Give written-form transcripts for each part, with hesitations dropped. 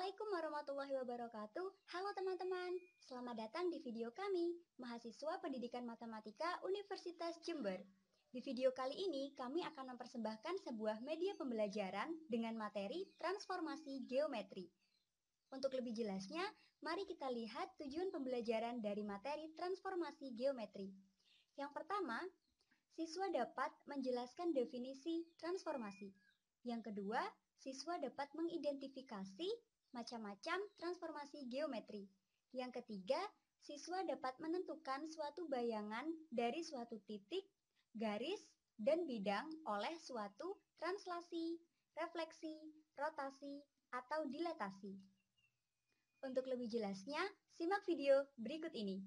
Assalamualaikum warahmatullahi wabarakatuh. Halo teman-teman, selamat datang di video kami, mahasiswa Pendidikan Matematika Universitas Jember. Di video kali ini, kami akan mempersembahkan sebuah media pembelajaran dengan materi transformasi geometri. Untuk lebih jelasnya, mari kita lihat tujuan pembelajaran dari materi transformasi geometri. Yang pertama, siswa dapat menjelaskan definisi transformasi. Yang kedua, siswa dapat mengidentifikasi macam-macam transformasi geometri. Yang ketiga, siswa dapat menentukan suatu bayangan dari suatu titik, garis, dan bidang oleh suatu translasi, refleksi, rotasi, atau dilatasi. Untuk lebih jelasnya, simak video berikut ini.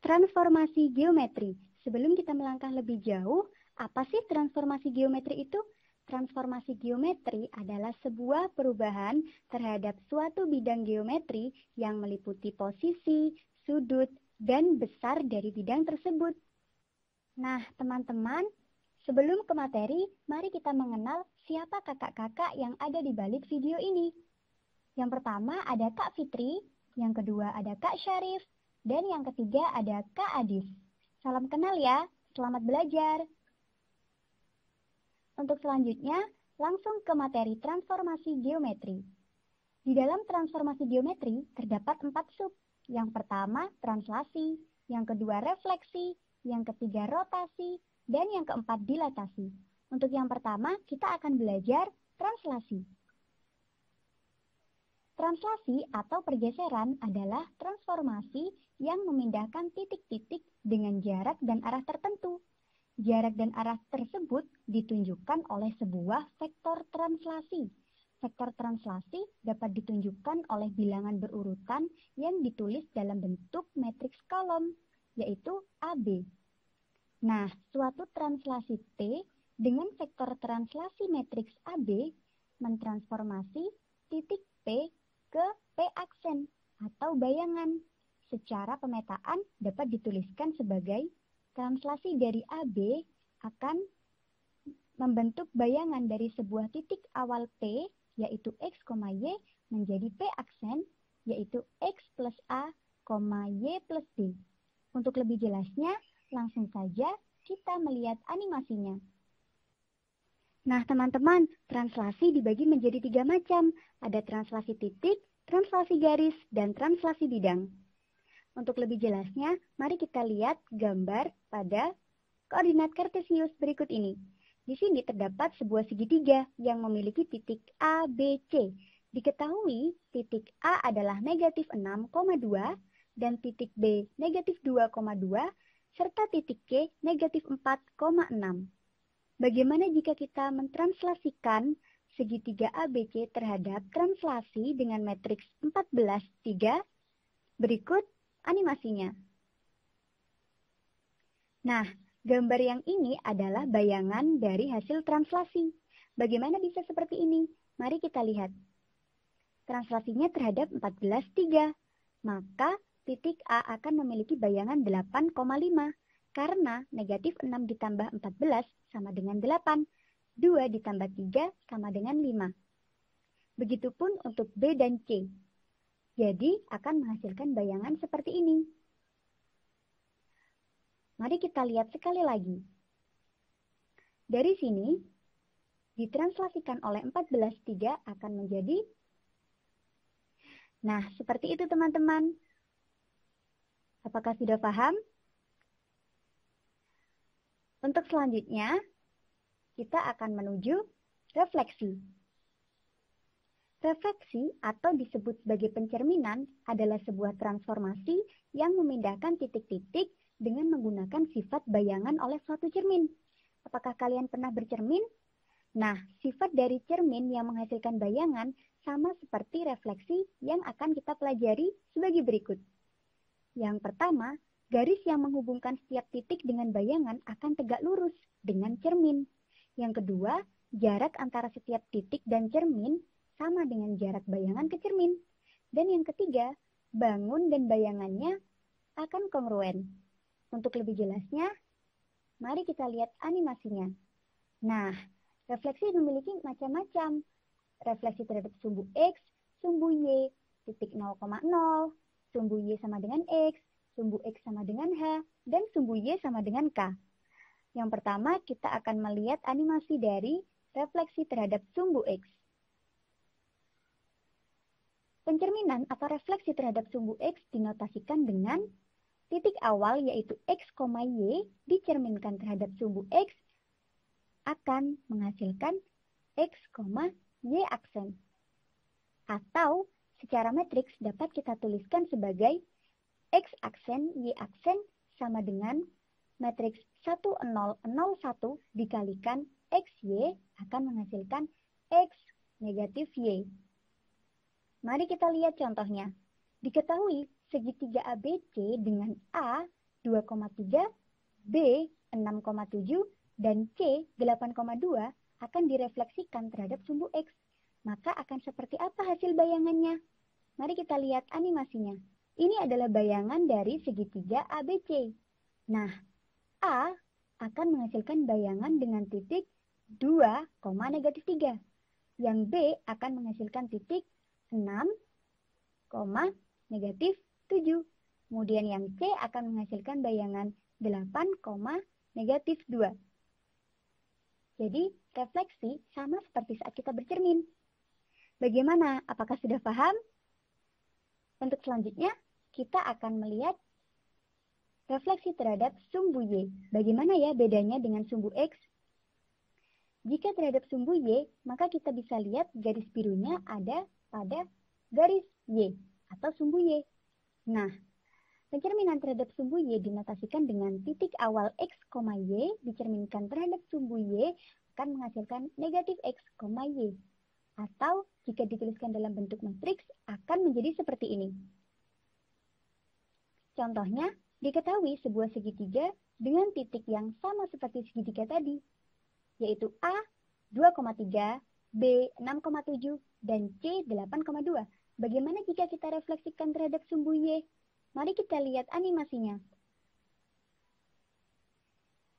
Transformasi geometri. Sebelum kita melangkah lebih jauh, apa sih transformasi geometri itu? Transformasi geometri adalah sebuah perubahan terhadap suatu bidang geometri yang meliputi posisi, sudut, dan besar dari bidang tersebut. Nah, teman-teman, sebelum ke materi, mari kita mengenal siapa kakak-kakak yang ada di balik video ini. Yang pertama ada Kak Fitri, yang kedua ada Kak Syarif, dan yang ketiga ada Kak Adis. Salam kenal ya, selamat belajar. Untuk selanjutnya, langsung ke materi transformasi geometri. Di dalam transformasi geometri terdapat 4 sub. Yang pertama, translasi, yang kedua refleksi, yang ketiga rotasi, dan yang keempat dilatasi. Untuk yang pertama, kita akan belajar translasi. Translasi atau pergeseran adalah transformasi yang memindahkan titik-titik dengan jarak dan arah tertentu. Jarak dan arah tersebut ditunjukkan oleh sebuah vektor translasi. Vektor translasi dapat ditunjukkan oleh bilangan berurutan yang ditulis dalam bentuk matriks kolom, yaitu AB. Nah, suatu translasi T dengan vektor translasi matriks AB mentransformasi titik P ke P aksen atau bayangan. Secara pemetaan dapat dituliskan sebagai translasi dari AB akan membentuk bayangan dari sebuah titik awal P, yaitu X, Y, menjadi P aksen, yaitu X plus A, Y plus B. Untuk lebih jelasnya, langsung saja kita melihat animasinya. Nah, teman-teman, translasi dibagi menjadi 3 macam. Ada translasi titik, translasi garis, dan translasi bidang. Untuk lebih jelasnya, mari kita lihat gambar pada koordinat kartesius berikut ini. Di sini terdapat sebuah segitiga yang memiliki titik A, B, C. Diketahui titik A adalah negatif 6,2 dan titik B negatif 2,2 serta titik C negatif 4,6. Bagaimana jika kita mentranslasikan segitiga ABC terhadap translasi dengan matriks 14,3? Berikut animasinya. Nah, gambar yang ini adalah bayangan dari hasil translasi. Bagaimana bisa seperti ini? Mari kita lihat. Translasinya terhadap 14,3. Maka titik A akan memiliki bayangan 8,5. Karena negatif 6 ditambah 14 sama dengan 8. 2 ditambah 3 sama dengan 5. Begitupun untuk B dan C. Jadi akan menghasilkan bayangan seperti ini. Mari kita lihat sekali lagi. Dari sini, ditranslasikan oleh 14,3 akan menjadi. Nah, seperti itu teman-teman. Apakah sudah paham? Untuk selanjutnya, kita akan menuju refleksi. Refleksi atau disebut sebagai pencerminan adalah sebuah transformasi yang memindahkan titik-titik dengan menggunakan sifat bayangan oleh suatu cermin. Apakah kalian pernah bercermin? Nah, sifat dari cermin yang menghasilkan bayangan sama seperti refleksi yang akan kita pelajari sebagai berikut. Yang pertama, garis yang menghubungkan setiap titik dengan bayangan akan tegak lurus dengan cermin. Yang kedua, jarak antara setiap titik dan cermin sama dengan jarak bayangan ke cermin. Dan yang ketiga, bangun dan bayangannya akan kongruen. Untuk lebih jelasnya, mari kita lihat animasinya. Nah, refleksi memiliki macam-macam. Refleksi terhadap sumbu X, sumbu Y, titik 0,0, sumbu Y sama dengan X, sumbu X sama dengan H, dan sumbu Y sama dengan K. Yang pertama, kita akan melihat animasi dari refleksi terhadap sumbu X. Pencerminan atau refleksi terhadap sumbu X dinotasikan dengan titik awal yaitu X, Y dicerminkan terhadap sumbu X akan menghasilkan X, Y aksen. Atau secara matriks dapat kita tuliskan sebagai X aksen, Y aksen sama dengan matriks 1, 0, 0, 1 dikalikan X, Y akan menghasilkan X negatif Y. Mari kita lihat contohnya. Diketahui segitiga ABC dengan A 2,3, B 6,7, dan C 8,2 akan direfleksikan terhadap sumbu X. Maka akan seperti apa hasil bayangannya? Mari kita lihat animasinya. Ini adalah bayangan dari segitiga ABC. Nah, A akan menghasilkan bayangan dengan titik 2, negatif 3. Yang B akan menghasilkan titik 6, negatif 7. Kemudian yang C akan menghasilkan bayangan 8, negatif 2. Jadi, refleksi sama seperti saat kita bercermin. Bagaimana? Apakah sudah paham? Untuk selanjutnya, kita akan melihat refleksi terhadap sumbu Y. Bagaimana ya bedanya dengan sumbu X? Jika terhadap sumbu Y, maka kita bisa lihat garis birunya ada pada garis Y atau sumbu Y. Nah, pencerminan terhadap sumbu Y dinotasikan dengan titik awal X, Y dicerminkan terhadap sumbu Y akan menghasilkan negatif X, Y. Atau jika dituliskan dalam bentuk matriks akan menjadi seperti ini. Contohnya, diketahui sebuah segitiga dengan titik yang sama seperti segitiga tadi, yaitu A 2,3, B 6,7, dan C 8,2. Bagaimana jika kita refleksikan terhadap sumbu Y? Mari kita lihat animasinya.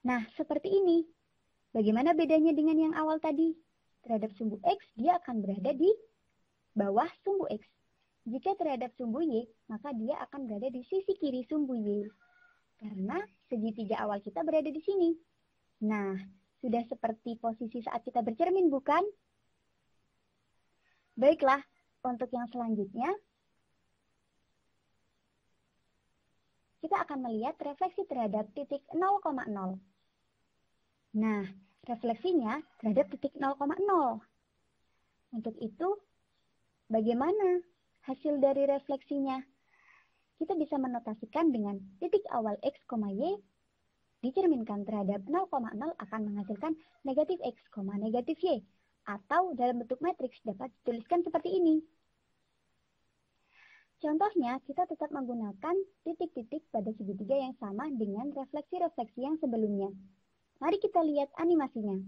Nah, seperti ini. Bagaimana bedanya dengan yang awal tadi? Terhadap sumbu X, dia akan berada di bawah sumbu X. Jika terhadap sumbu Y, maka dia akan berada di sisi kiri sumbu Y. Karena segitiga awal kita berada di sini. Nah, sudah seperti posisi saat kita bercermin, bukan? Baiklah, untuk yang selanjutnya, kita akan melihat refleksi terhadap titik 0,0. Nah, refleksinya terhadap titik 0,0. Untuk itu, bagaimana hasil dari refleksinya? Kita bisa menotasikan dengan titik awal X, Y dicerminkan terhadap 0,0 akan menghasilkan negatif X, negatif Y. Atau dalam bentuk matriks dapat dituliskan seperti ini. Contohnya, kita tetap menggunakan titik-titik pada segitiga yang sama dengan refleksi-refleksi yang sebelumnya. Mari kita lihat animasinya.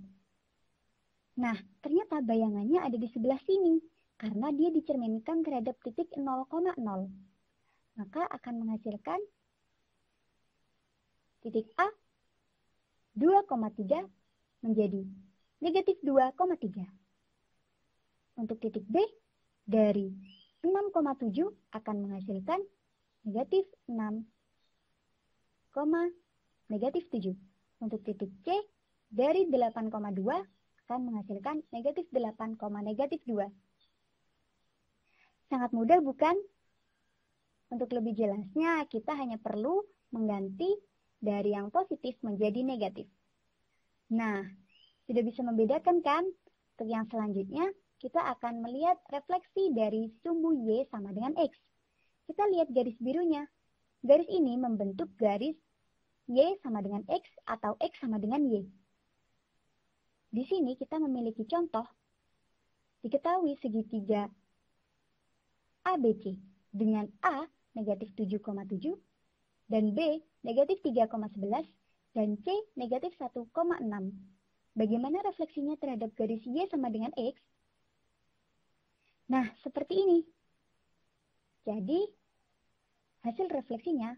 Nah, ternyata bayangannya ada di sebelah sini, karena dia dicerminkan terhadap titik 0,0. Maka akan menghasilkan titik A 2,3 menjadi negatif 2,3. Untuk titik B dari 6,7 akan menghasilkan negatif 6, negatif 7. Untuk titik C dari 8,2 akan menghasilkan negatif 8, negatif 2. Sangat mudah bukan? Untuk lebih jelasnya, kita hanya perlu mengganti dari yang positif menjadi negatif. Nah, sudah bisa membedakan kan? Untuk yang selanjutnya, kita akan melihat refleksi dari sumbu Y sama dengan X. Kita lihat garis birunya. Garis ini membentuk garis Y sama dengan X atau X sama dengan Y. Di sini kita memiliki contoh. Diketahui segitiga ABC dengan A negatif 7,7 dan B negatif 3,11 dan C negatif 1,6. Bagaimana refleksinya terhadap garis Y sama dengan X? Nah, seperti ini. Jadi, hasil refleksinya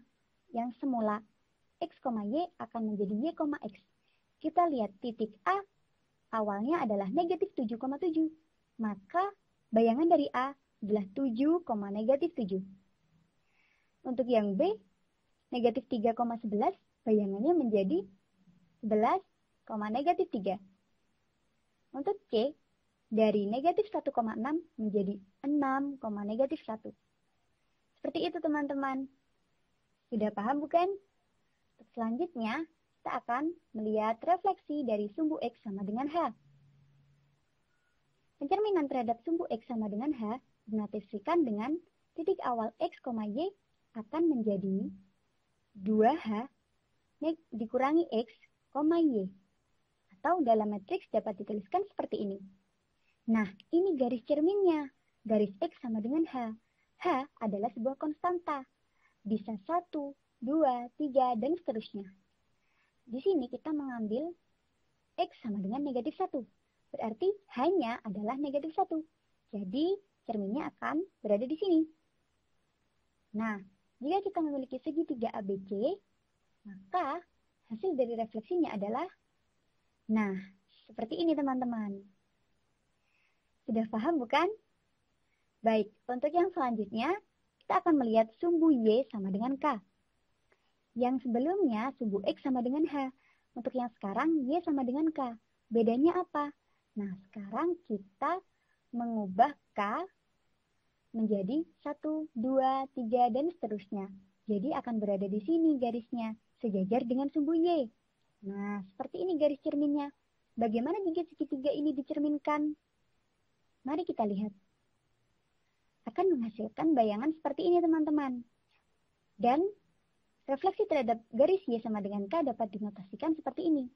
yang semula X, Y akan menjadi Y, X. Kita lihat titik A awalnya adalah negatif 7,7. Maka bayangan dari A adalah 7, negatif 7. Untuk yang B, negatif 3,11, bayangannya menjadi 11, negatif 3. Untuk C, dari negatif 1,6 menjadi 6, negatif 1. Seperti itu teman-teman. Sudah paham bukan? Selanjutnya, kita akan melihat refleksi dari sumbu X sama dengan H. Pencerminan terhadap sumbu X sama dengan H dinotasisikan dengan titik awal X, Y akan menjadi 2H dikurangi X, Y. Atau dalam matriks dapat dituliskan seperti ini. Nah, ini garis cerminnya. Garis X sama dengan H. H adalah sebuah konstanta. Bisa 1, 2, 3, dan seterusnya. Di sini kita mengambil X sama dengan negatif 1. Berarti H-nya adalah negatif 1. Jadi, cerminnya akan berada di sini. Nah, jika kita memiliki segitiga ABC, maka hasil dari refleksinya adalah, nah, seperti ini teman-teman. Sudah paham bukan? Baik, untuk yang selanjutnya, kita akan melihat sumbu Y sama dengan K. Yang sebelumnya, sumbu X sama dengan H. Untuk yang sekarang, Y sama dengan K. Bedanya apa? Nah, sekarang kita mengubah K menjadi 1, 2, 3, dan seterusnya. Jadi akan berada di sini garisnya, sejajar dengan sumbu Y. Nah, seperti ini garis cerminnya. Bagaimana jika segitiga ini dicerminkan? Mari kita lihat. Akan menghasilkan bayangan seperti ini teman-teman. Dan refleksi terhadap garis Y sama dengan K dapat dinotasikan seperti ini.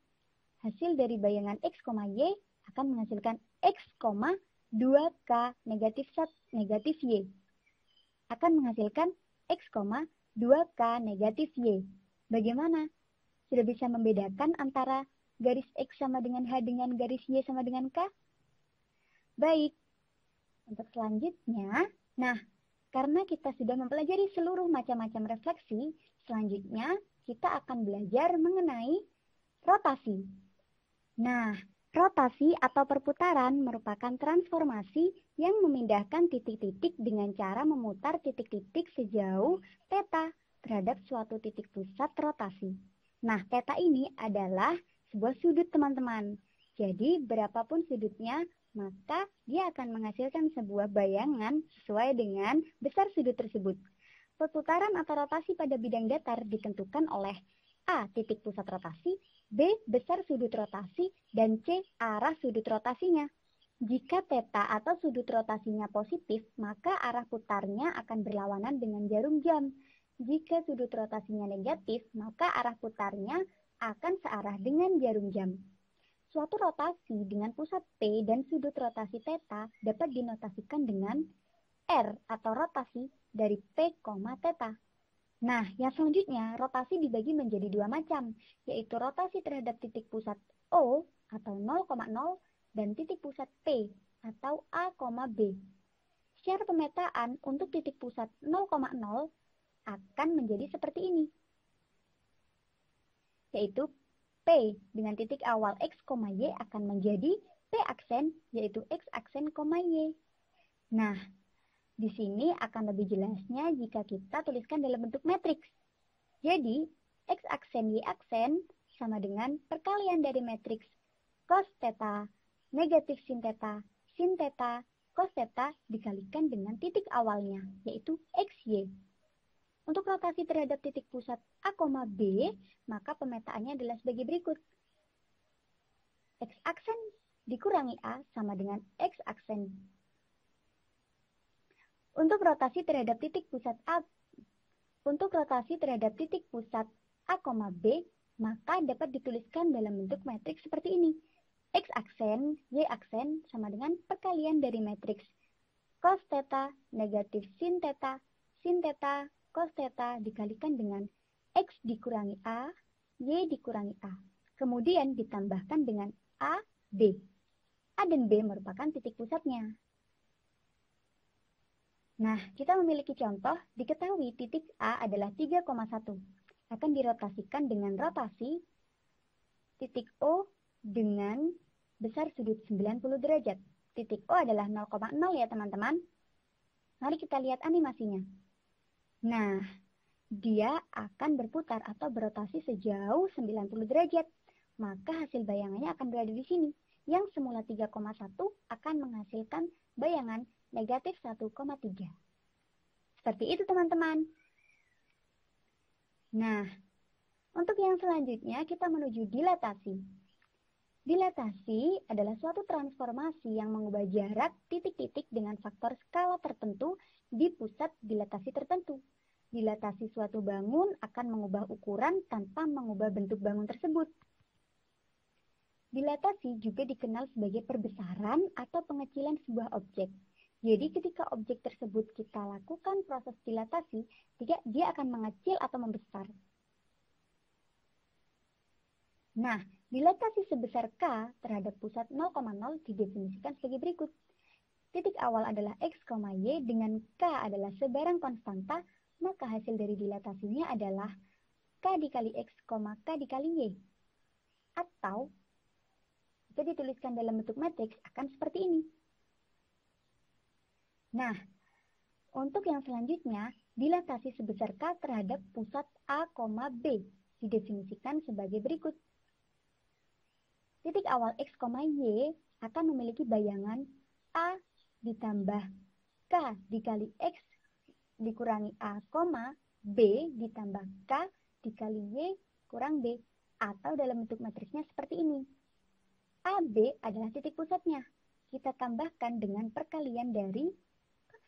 Hasil dari bayangan X, Y akan menghasilkan X, 2K negatif Y. Akan menghasilkan X, 2K negatif Y. Bagaimana? Sudah bisa membedakan antara garis X sama dengan H dengan garis Y sama dengan K? Baik. Untuk selanjutnya, nah, karena kita sudah mempelajari seluruh macam-macam refleksi, selanjutnya kita akan belajar mengenai rotasi. Nah, rotasi atau perputaran merupakan transformasi yang memindahkan titik-titik dengan cara memutar titik-titik sejauh θ terhadap suatu titik pusat rotasi. Nah, θ ini adalah sebuah sudut teman-teman. Jadi, berapapun sudutnya, maka dia akan menghasilkan sebuah bayangan sesuai dengan besar sudut tersebut. Perputaran atau rotasi pada bidang datar ditentukan oleh A. Titik pusat rotasi, B. Besar sudut rotasi, dan C. Arah sudut rotasinya. Jika θ atau sudut rotasinya positif, maka arah putarnya akan berlawanan dengan jarum jam. Jika sudut rotasinya negatif, maka arah putarnya akan searah dengan jarum jam. Suatu rotasi dengan pusat P dan sudut rotasi θ dapat dinotasikan dengan R atau rotasi dari P, θ. Nah, yang selanjutnya, rotasi dibagi menjadi dua macam, yaitu rotasi terhadap titik pusat O atau 0,0 dan titik pusat P atau A, B. Secara pemetaan untuk titik pusat 0,0 akan menjadi seperti ini, yaitu P dengan titik awal X, Y akan menjadi P aksen, yaitu X aksen, Y. Nah, di sini akan lebih jelasnya jika kita tuliskan dalam bentuk matriks. Jadi, X aksen, Y aksen sama dengan perkalian dari matriks cos θ, negatif sin θ, cos θ dikalikan dengan titik awalnya, yaitu XY. Untuk rotasi terhadap titik pusat A, B, maka pemetaannya adalah sebagai berikut. X aksen dikurangi A sama dengan X aksen. Untuk rotasi terhadap titik pusat A, B, maka dapat dituliskan dalam bentuk matriks seperti ini. X aksen, Y aksen sama dengan perkalian dari matriks cos θ, negatif sin θ, cos θ dikalikan dengan X dikurangi A, Y dikurangi A. Kemudian ditambahkan dengan A, B. A dan B merupakan titik pusatnya. Nah, kita memiliki contoh, diketahui titik A adalah 3,1. Akan dirotasikan dengan rotasi titik O dengan besar sudut 90 derajat. Titik O adalah 0,0 ya teman-teman. Mari kita lihat animasinya. Nah, dia akan berputar atau berotasi sejauh 90 derajat. Maka hasil bayangannya akan berada di sini. Yang semula 3,1 akan menghasilkan bayangan negatif 1,3. Seperti itu teman-teman. Nah, untuk yang selanjutnya kita menuju dilatasi. Dilatasi adalah suatu transformasi yang mengubah jarak titik-titik dengan faktor skala tertentu di pusat dilatasi tertentu. Dilatasi suatu bangun akan mengubah ukuran tanpa mengubah bentuk bangun tersebut. Dilatasi juga dikenal sebagai perbesaran atau pengecilan sebuah objek. Jadi ketika objek tersebut kita lakukan proses dilatasi, dia akan mengecil atau membesar. Nah, dilatasi sebesar K terhadap pusat 0,0 didefinisikan sebagai berikut. Titik awal adalah X, Y dengan K adalah sebarang konstanta, maka hasil dari dilatasinya adalah K dikali X, K dikali Y. Atau, jika dituliskan dalam bentuk matriks akan seperti ini. Nah, untuk yang selanjutnya, dilatasi sebesar K terhadap pusat A, B didefinisikan sebagai berikut. Titik awal X, Y akan memiliki bayangan A ditambah K dikali X dikurangi A, B ditambah K dikali Y kurang B. Atau dalam bentuk matriksnya seperti ini. AB adalah titik pusatnya. Kita tambahkan dengan perkalian dari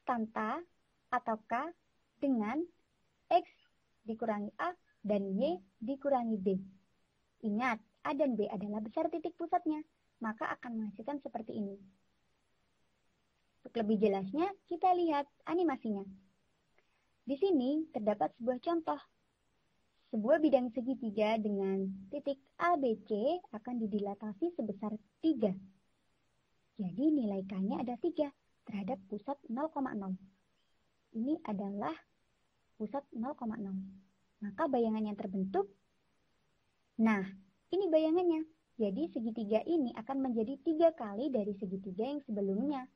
konstanta atau K dengan X dikurangi A dan Y dikurangi B. Ingat, A dan B adalah besar titik pusatnya, maka akan menghasilkan seperti ini. Untuk lebih jelasnya, kita lihat animasinya. Di sini terdapat sebuah contoh. Sebuah bidang segitiga dengan titik ABC akan didilatasi sebesar 3. Jadi nilai K-nya ada 3 terhadap pusat 0,0. Ini adalah pusat 0,0. Maka bayangan yang terbentuk, nah ini bayangannya. Jadi segitiga ini akan menjadi 3 kali dari segitiga yang sebelumnya.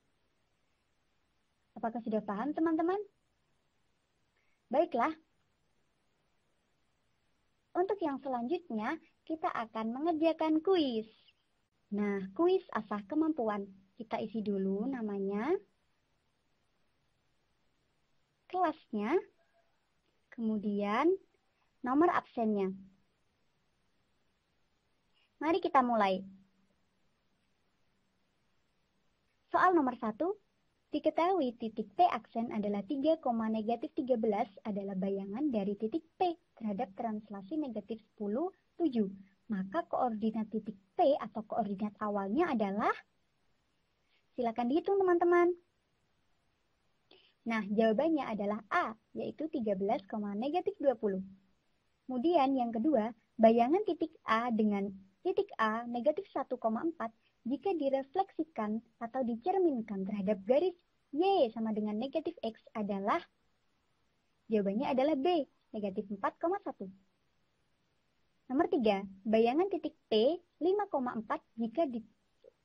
Apakah sudah paham teman-teman? Baiklah. Untuk yang selanjutnya, kita akan mengerjakan kuis. Nah, kuis asah kemampuan. Kita isi dulu namanya, kelasnya, kemudian nomor absennya. Mari kita mulai. Soal nomor 1, diketahui titik P aksen adalah 3, negatif 13 adalah bayangan dari titik P terhadap translasi negatif 10, 7. Maka koordinat titik P atau koordinat awalnya adalah, silakan dihitung teman-teman. Nah, jawabannya adalah A, yaitu 13, negatif 20. Kemudian yang kedua, bayangan titik A dengan titik A negatif 1,4 jika direfleksikan atau dicerminkan terhadap garis Y sama dengan negatif X adalah, jawabannya adalah B, negatif 4,1. Nomor 3, bayangan titik P 5,4 jika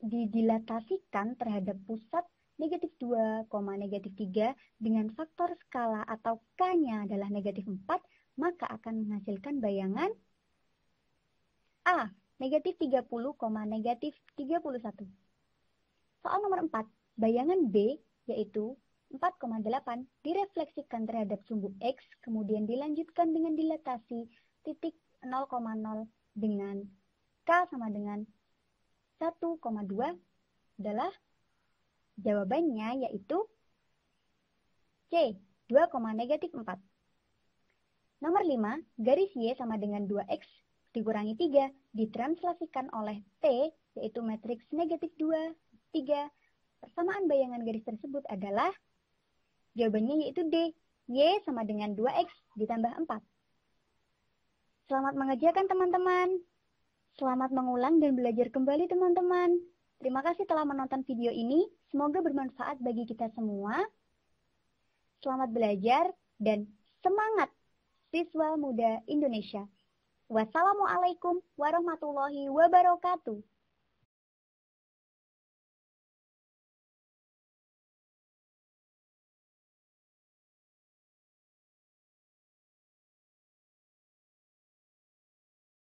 didilatasikan terhadap pusat negatif 2, negatif 3 dengan faktor skala atau K-nya adalah negatif 4, maka akan menghasilkan bayangan A, negatif 30, negatif 31. Soal nomor 4, bayangan B yaitu 4,8 direfleksikan terhadap sumbu X, kemudian dilanjutkan dengan dilatasi titik 0,0 dengan K sama dengan 1,2 adalah, jawabannya yaitu C, 2, negatif 4. Nomor 5, garis Y sama dengan 2X dikurangi 3 ditranslasikan oleh T, yaitu matriks negatif 2, 3. Persamaan bayangan garis tersebut adalah, jawabannya yaitu D, Y sama dengan 2X ditambah 4. Selamat mengerjakan teman-teman. Selamat mengulang dan belajar kembali teman-teman. Terima kasih telah menonton video ini. Semoga bermanfaat bagi kita semua. Selamat belajar dan semangat siswa muda Indonesia. Wassalamualaikum warahmatullahi wabarakatuh.